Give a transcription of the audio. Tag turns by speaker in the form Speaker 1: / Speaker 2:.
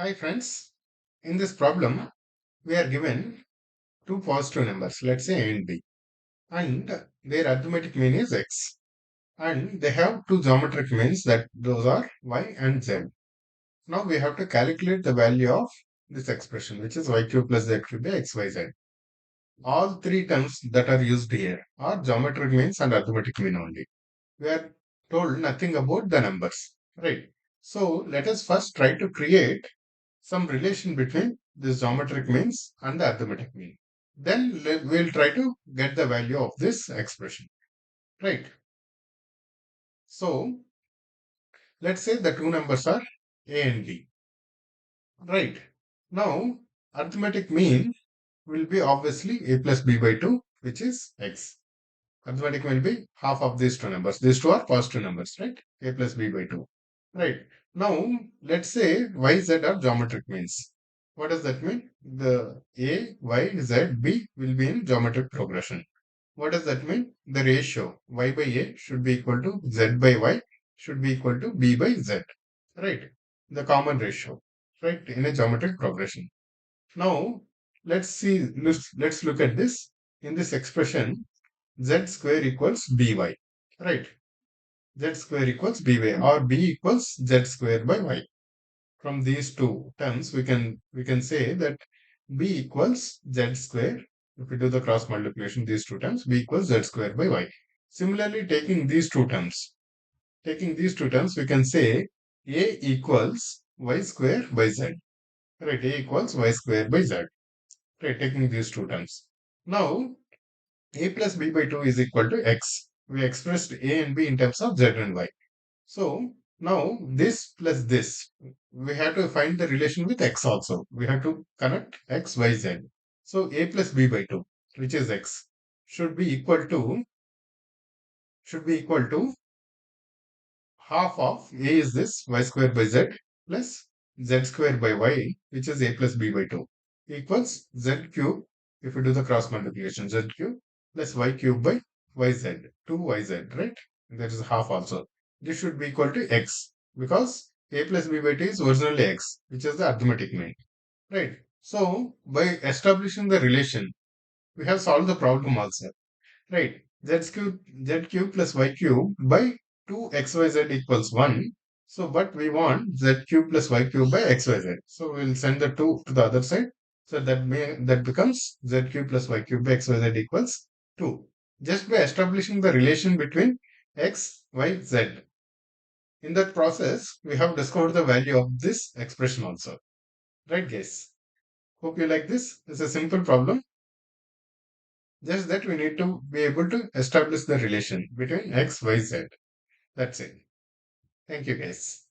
Speaker 1: Hi friends, in this problem we are given two positive numbers, let's say A and B, and their arithmetic mean is x, and they have two geometric means that those are y and z. Now we have to calculate the value of this expression, which is y cube plus z cube by xyz. All three terms that are used here are geometric means and arithmetic mean only. We are told nothing about the numbers, right? So let us first try to create some relation between this geometric means and the arithmetic mean. Then we'll try to get the value of this expression, right? So let's say the two numbers are a and b, right? Now arithmetic mean will be obviously a plus b by 2, which is x. Arithmetic will be half of these two numbers. These two are positive numbers, right? A plus b by 2. Right. Now, let's say y, z are geometric means. What does that mean? The a, y, z, b will be in geometric progression. What does that mean? The ratio y by a should be equal to z by y should be equal to b by z. Right. The common ratio. Right. In a geometric progression. Now, let's look at this. In this expression, z square equals by, right? Z square equals by or b equals z square by y. From these two terms, we can say that b equals z square. If we do the cross multiplication, these two terms, b equals z square by y. Similarly, taking these two terms, we can say a equals y square by z. Right, a equals y square by z. Right, taking these two terms. Now, a plus b by 2 is equal to x. We expressed a and b in terms of z and y. So now this plus this, we have to find the relation with x also. We have to connect x, y, z. So a plus b by 2, which is x, should be equal to half of a is this y square by z plus z square by y, which is a plus b by 2, equals z cube. If we do the cross multiplication, z cube plus y cube by yz, 2yz, right? That is half also. This should be equal to x because a plus b by 2 is originally x, which is the arithmetic mean, right? So by establishing the relation, we have solved the problem also. Right. Z cube plus y cube by 2xyz equals 1. So, but we want z cube plus y cube by xyz. So, we'll send the 2 to the other side. So, that becomes z cube plus y cube by xyz equals 2. Just by establishing the relation between x, y, z. In that process, we have discovered the value of this expression also. Right, guys? Hope you like this. It's a simple problem. Just that we need to be able to establish the relation between x, y, z. That's it. Thank you, guys.